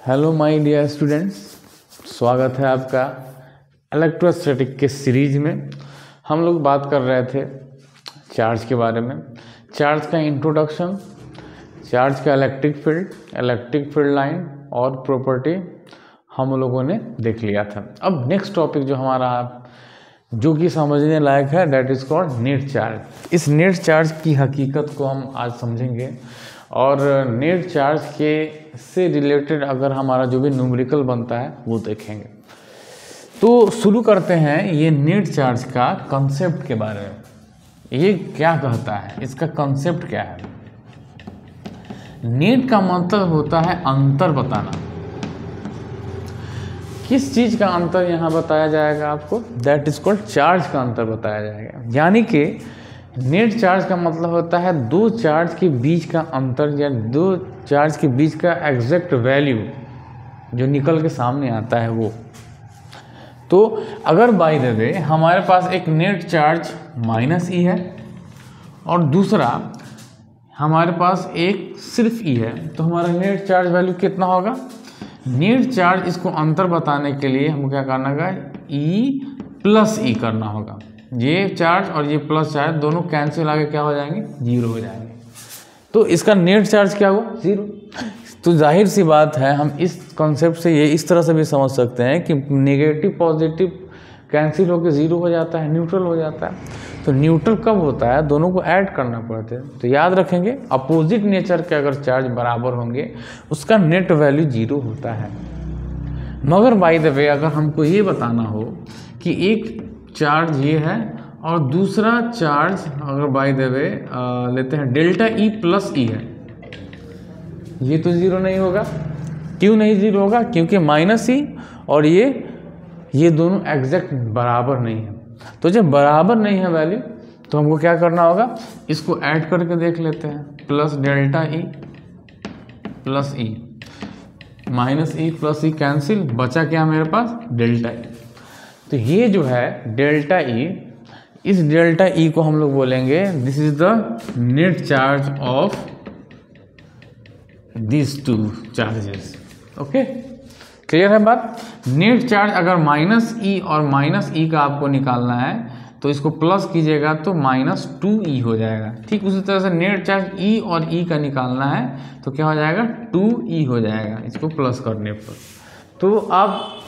Hello my dear students, स्वागत है आपका इलेक्ट्रोस्टैटिक के सीरीज में। हम लोग बात कर रहे थे चार्ज के बारे में, चार्ज का इंट्रोडक्शन, चार्ज का इलेक्ट्रिक फील्ड लाइन और प्रॉपर्टी हम लोगों ने देख लिया था। अब नेक्स्ट टॉपिक जो हमारा जो कि समझने लायक है, that is called net charge. इस नेट चार्ज की हकीकत को हम आज समझेंगे और नेट चार्ज के से रिलेटेड अगर हमारा जो भी न्यूमेरिकल बनता है वो देखेंगे। तो शुरू करते हैं ये नेट चार्ज का कंसेप्ट के बारे में। ये क्या कहता है, इसका कंसेप्ट क्या है। नेट का मतलब होता है अंतर बताना। किस चीज़ का अंतर यहाँ बताया जाएगा आपको, दैट इज कॉल्ड चार्ज का अंतर बताया जाएगा। यानी कि नेट चार्ज का मतलब होता है दो चार्ज के बीच का अंतर या दो चार्ज के बीच का एग्जैक्ट वैल्यू जो निकल के सामने आता है वो। तो अगर बाय द वे हमारे पास एक नेट चार्ज -E है और दूसरा हमारे पास एक सिर्फ E है, तो हमारा नेट चार्ज वैल्यू कितना होगा। नेट चार्ज इसको अंतर बताने के लिए हमको क्या करना होगा, E+E करना होगा। ये चार्ज और ये प्लस चार्ज दोनों कैंसिल आके क्या हो जाएंगे, 0 हो जाएंगे। तो इसका नेट चार्ज क्या हुआ, 0। तो जाहिर सी बात है, हम इस कॉन्सेप्ट से ये इस तरह से भी समझ सकते हैं कि नेगेटिव पॉजिटिव कैंसिल होकर 0 हो जाता है, न्यूट्रल हो जाता है। तो न्यूट्रल कब होता है, दोनों को ऐड करना पड़ता है। तो याद रखेंगे, अपोजिट नेचर के अगर चार्ज बराबर होंगे उसका नेट वैल्यू 0 होता है। मगर बाय द वे अगर हमको ये बताना हो कि एक चार्ज ये है और दूसरा चार्ज अगर बाय द वे लेते हैं डेल्टा E+E है, ये तो 0 नहीं होगा। क्यों नहीं 0 होगा, क्योंकि -E और ये दोनों एग्जैक्ट बराबर नहीं है। तो जब बराबर नहीं है वैल्यू तो हमको क्या करना होगा, इसको ऐड करके देख लेते हैं। Plus delta E plus E, -E+E cancel, बचा क्या मेरे पास, डेल्टा E। तो ये जो है डेल्टा E, इस डेल्टा E को हम लोग बोलेंगे this is the net charge of this two charges. Okay, clear है बात। नेट चार्ज अगर -E और -E का आपको निकालना है तो इसको प्लस कीजिएगा तो -2E हो जाएगा। ठीक उसी तरह से नेट चार्ज E और E का निकालना है तो क्या हो जाएगा, 2E हो जाएगा इसको प्लस करने पर। तो आप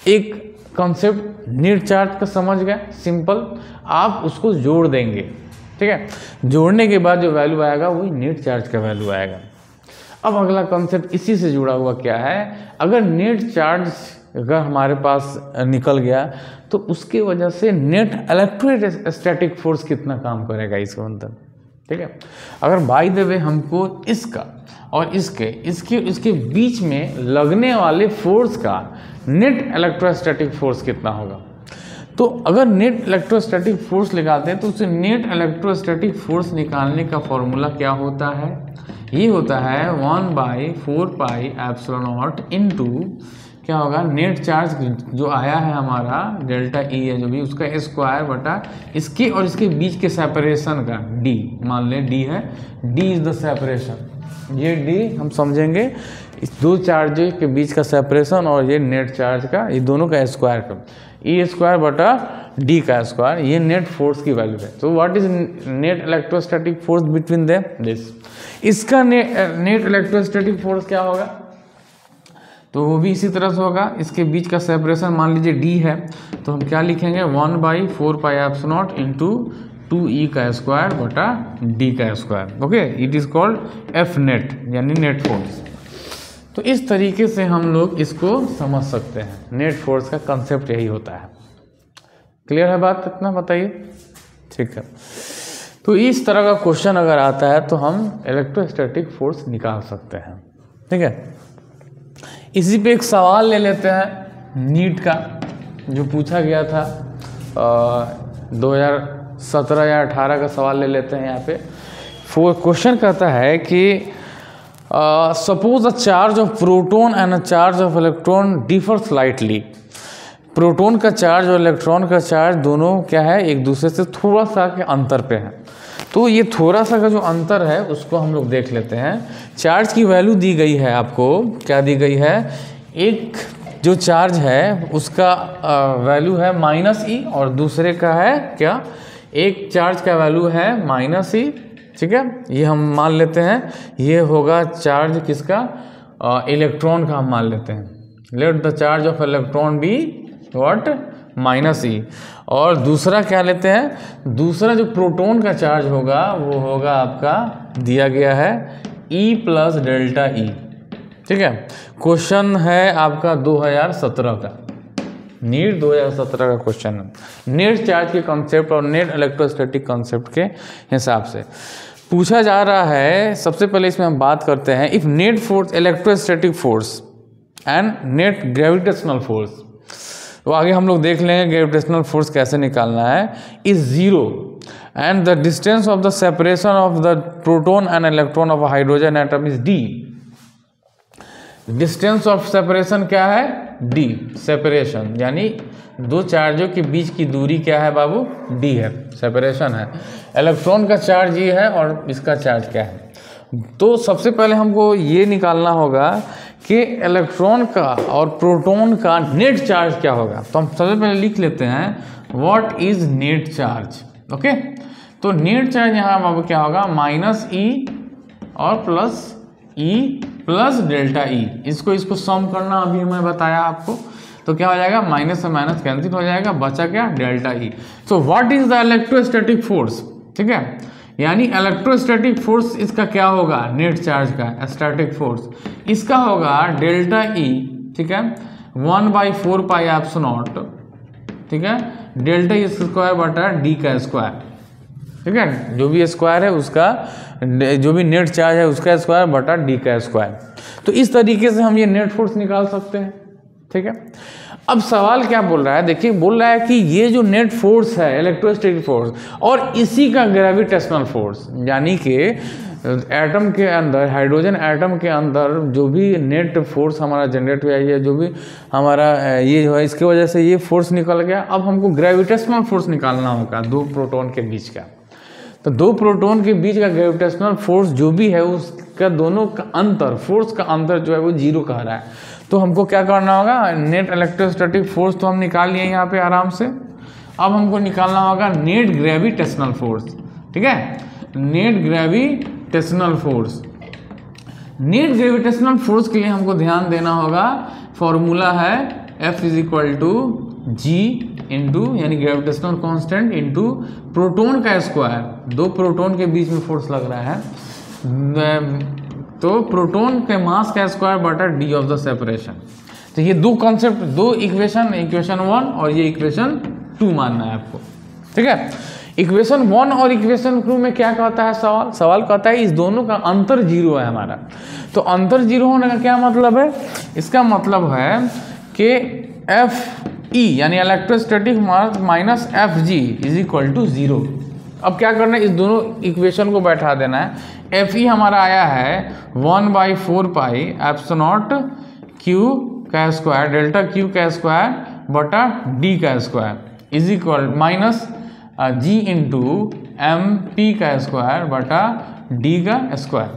एक कॉन्सेप्ट नेट चार्ज का समझ गए, सिंपल। आप उसको जोड़ देंगे, ठीक है। जोड़ने के बाद जो वैल्यू आएगा वही नेट चार्ज का वैल्यू आएगा। अब अगला कॉन्सेप्ट इसी से जुड़ा हुआ क्या है, अगर नेट चार्ज अगर हमारे पास निकल गया तो उसके वजह से नेट इलेक्ट्रोस्टैटिक फोर्स कितना काम करेगा इसके अंदर, ठीक है। अगर बाय द वे हमको इसका और इसके बीच में लगने वाले फोर्स का नेट इलेक्ट्रोस्टैटिक फोर्स कितना होगा, तो अगर नेट इलेक्ट्रोस्टैटिक फोर्स निकालते हैं तो उससे नेट इलेक्ट्रोस्टैटिक फोर्स निकालने का फॉर्मूला क्या होता है, ये होता है 1/4πε0 इंटू क्या होगा, नेट चार्ज जो आया है हमारा डेल्टा E है जो भी, उसका स्क्वायर बटा इसके और इसके बीच के सेपरेशन का D। मान लें D है, D इज द सेपरेशन। ये D हम समझेंगे इस दो चार्ज के बीच का सेपरेशन और ये नेट चार्ज का, ये दोनों का स्क्वायर का E² बटा D का स्क्वायर, ये नेट फोर्स की वैल्यू है। तो what is net electrostatic force between them, this. इसका नेट इलेक्ट्रोस्टैटिक फोर्स क्या होगा, तो वो भी इसी तरह से होगा। इसके बीच का सेपरेशन मान लीजिए D है, तो हम क्या लिखेंगे, 1/4πε0 इंटू 2E का स्क्वायर बटा D का square. Okay, it is called F net यानी नेट फोर्स। तो इस तरीके से हम लोग इसको समझ सकते हैं। नेट फोर्स का कंसेप्ट यही होता है। क्लियर है बात, इतना बताइए, ठीक है। तो इस तरह का क्वेश्चन अगर आता है तो हम इलेक्ट्रोस्टैटिक फोर्स निकाल सकते हैं, ठीक है। इसी पे एक सवाल ले लेते हैं नीट का, जो पूछा गया था 2017 या 18 का सवाल ले लेते हैं। यहाँ पे क्वेश्चन कहता है कि suppose a charge of proton and a charge of electron differ slightly. Proton का चार्ज और इलेक्ट्रॉन का चार्ज दोनों क्या है, एक दूसरे से थोड़ा सा के अंतर पे है। तो ये थोड़ा सा का जो अंतर है उसको हम लोग देख लेते हैं। चार्ज की वैल्यू दी गई है आपको, क्या दी गई है, एक जो चार्ज है उसका वैल्यू है -e और दूसरे का है क्या, एक चार्ज का वैल्यू है -e, ठीक है। ये हम मान लेते हैं ये होगा चार्ज किसका, इलेक्ट्रॉन का हम मान लेते हैं। Let the charge of electron be what, -e। और दूसरा क्या लेते हैं, दूसरा जो प्रोटॉन का चार्ज होगा वो होगा आपका दिया गया है E + ΔE, ठीक है। क्वेश्चन है आपका 2017 का, नीट 2017 का क्वेश्चन है। नेट चार्ज के कॉन्सेप्ट और नेट इलेक्ट्रोस्टैटिक कॉन्सेप्ट के हिसाब से पूछा जा रहा है। सबसे पहले इसमें हम बात करते हैं, if net force electrostatic force and net gravitational force, तो आगे हम लोग देख लेंगे ग्रेविटेशनल फोर्स कैसे निकालना है, is 0 and the distance of the separation of the proton and electron of hydrogen atom is d। Distance of separation क्या है, d, सेपरेशन यानी दो चार्जों के बीच की दूरी क्या है बाबू, d है, सेपरेशन है। इलेक्ट्रॉन का चार्ज ये है और इसका चार्ज क्या है। तो सबसे पहले हमको ये निकालना होगा कि इलेक्ट्रॉन का और प्रोटॉन का नेट चार्ज क्या होगा। तो हम सबसे पहले लिख लेते हैं what is net charge, okay. तो नेट चार्ज यहाँ बाबू क्या होगा, -e और +e + ΔE। इसको सम करना अभी मैं बताया आपको, तो क्या हो जाएगा, माइनस से माइनस कैंसिल हो जाएगा, बचा क्या, ΔE। So what is the electrostatic force, ठीक है, यानी इलेक्ट्रोस्टैटिक फोर्स इसका क्या होगा, नेट चार्ज का स्टैटिक फोर्स इसका होगा ΔE, ठीक है, 1/4πε0, ठीक है, ΔE स्क्वायर बटा d का स्क्वायर, ठीक है, जो भी स्क्वायर है उसका, जो भी नेट चार्ज है उसका स्क्वायर बटा d का स्क्वायर। तो इस तरीके से हम ये नेट फोर्स निकाल सकते हैं, ठीक है। अब सवाल क्या बोल रहा है, देखिए बोल रहा है कि ये जो नेट फोर्स है इलेक्ट्रोस्टैटिक फोर्स और इसी का ग्रेविटेशनल फोर्स, यानी कि एटम के अंदर, हाइड्रोजन एटम के अंदर जो भी नेट फोर्स हमारा जनरेट हुआ है, जो भी हमारा ये जो है इसकी वजह से ये फोर्स निकल गया। अब हमको ग्रेविटेशनल फोर्स निकालना होगा दो प्रोटॉन के बीच का। तो दो प्रोटॉन के बीच का ग्रेविटेशनल फोर्स जो भी है उसका दोनों का अंतर, फोर्स का अंतर जो है वो 0 कह रहा है। तो हमको क्या करना होगा, नेट इलेक्ट्रोस्टैटिक फोर्स तो हम निकाल लिए यहाँ पे आराम से। अब हमको निकालना होगा नेट ग्रेविटेशनल फोर्स, ठीक है, net gravitational force. Net gravitational force के लिए हमको ध्यान देना होगा, फॉर्मूला है F = G इंटू यानी ग्रेविटेशनल कांस्टेंट इंटू प्रोटॉन का स्क्वायर। दो प्रोटॉन के बीच में फोर्स लग रहा है, तो प्रोटॉन के मास का स्क्वायर बटा d ऑफ द सेपरेशन। तो ये दो कॉन्सेप्ट, दो इक्वेशन 1 और ये इक्वेशन 2 मानना है आपको, ठीक है। इक्वेशन 1 और इक्वेशन 2 में क्या कहता है सवाल कहता है इस दोनों का अंतर 0 है हमारा। तो अंतर 0 होने का क्या मतलब है, इसका मतलब है कि Fe यानी इलेक्ट्रोस्टैटिक मास माइनस Fg = 0। अब क्या करना है, इस दोनों इक्वेशन को बैठा देना है। Fe हमारा आया है 1/4πε0 Q का स्क्वायर डेल्टा Q का स्क्वायर बटा D का square is equal minus G × MP का स्क्वायर बटा D का स्क्वायर,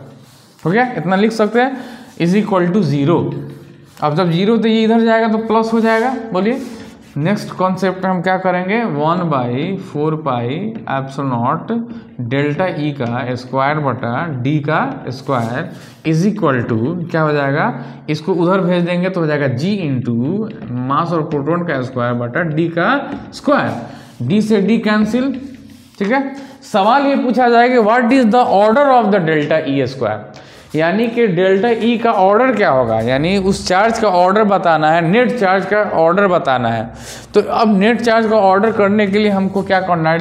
हो गया। इतना लिख सकते हैं, इज इक्वल टू 0। अब जब 0 तो ये इधर जाएगा तो प्लस हो जाएगा। बोलिए नेक्स्ट कॉन्सेप्ट में हम क्या करेंगे, 1/4πε0 डेल्टा E का स्क्वायर बटा D का स्क्वायर इज इक्वल टू क्या हो जाएगा, इसको उधर भेज देंगे तो हो जाएगा G × मास और प्रोटॉन का स्क्वायर बटा D का स्क्वायर। D से D कैंसिल, ठीक है। सवाल ये पूछा जाएगा what is the order of the delta E square, यानी कि डेल्टा E का ऑर्डर क्या होगा, यानी उस चार्ज का ऑर्डर बताना है, नेट चार्ज का ऑर्डर बताना है। तो अब नेट चार्ज का ऑर्डर करने के लिए हमको क्या करना है,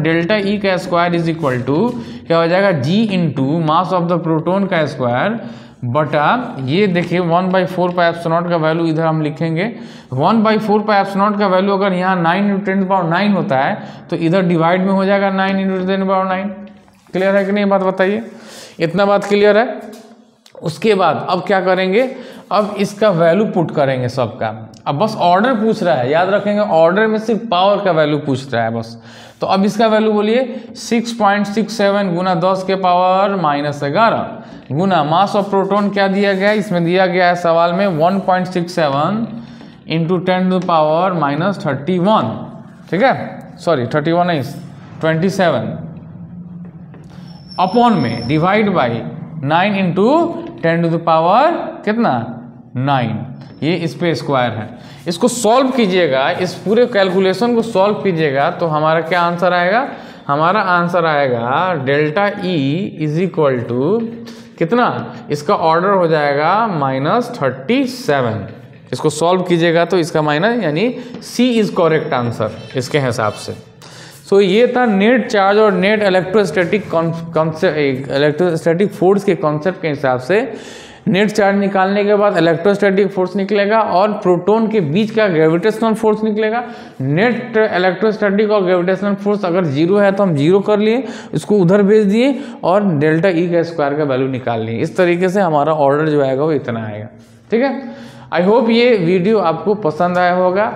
डेल्टा E का स्क्वायर इज इक्वल टू क्या हो जाएगा, G × mass of the proton का स्क्वायर बटा ये देखिए 1/4πε0 का वैल्यू इधर हम लिखेंगे। 1/4πε0 का वैल्यू अगर यहाँ 9 × 10⁹ होता है तो इधर डिवाइड में हो जाएगा 9 × 10⁹। क्लियर है कि नहीं, बात बताइए, इतना बात क्लियर है। उसके बाद अब क्या करेंगे, अब इसका वैल्यू पुट करेंगे सबका। अब बस ऑर्डर पूछ रहा है, याद रखेंगे ऑर्डर में सिर्फ पावर का वैल्यू पूछ रहा है बस। तो अब इसका वैल्यू बोलिए 6.67 गुना 10 के power -11 Guna mass of proton क्या दिया गया है, इसमें दिया गया है सवाल में 1.67 इंटू 10 टू पावर -31, ठीक है, सॉरी 31 नहीं 27 अपॉन में divide by 9 into 10 to the power कितना 9, ये इस पे स्क्वायर है। इसको सॉल्व कीजिएगा, इस पूरे कैलकुलेशन को सॉल्व कीजिएगा तो हमारा क्या आंसर आएगा, हमारा आंसर आएगा delta E is equal to कितना, इसका ऑर्डर हो जाएगा -37। इसको सॉल्व कीजिएगा तो इसका माइनस यानी सी इज करेक्ट आंसर इसके हिसाब से। सो ये था नेट चार्ज और net electrostatic concept, electrostatic force के कॉन्सेप्ट के हिसाब से नेट चार्ज निकालने के बाद इलेक्ट्रोस्टैटिक फोर्स निकलेगा और प्रोटॉन के बीच का ग्रेविटेशनल फोर्स निकलेगा। नेट इलेक्ट्रोस्टैटिक और ग्रेविटेशनल फोर्स अगर जीरो है तो हम जीरो कर लिए, इसको उधर भेज दिए और डेल्टा ई का स्क्वायर का वैल्यू निकाल लिए। इस तरीके से हमारा ऑर्डर जो आएगा वो इतना आएगा, ठीक है। आई होप ये वीडियो आपको पसंद आया होगा।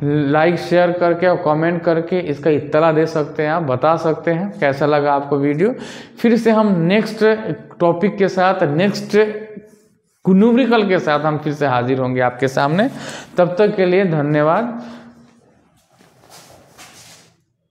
लाइक शेयर करके और कमेंट करके इसका इत्तला दे सकते हैं, आप बता सकते हैं कैसा लगा आपको वीडियो। फिर से हम नेक्स्ट टॉपिक के साथ, नेक्स्ट न्यूमेरिकल के साथ हम फिर से हाजिर होंगे आपके सामने। तब तक के लिए धन्यवाद।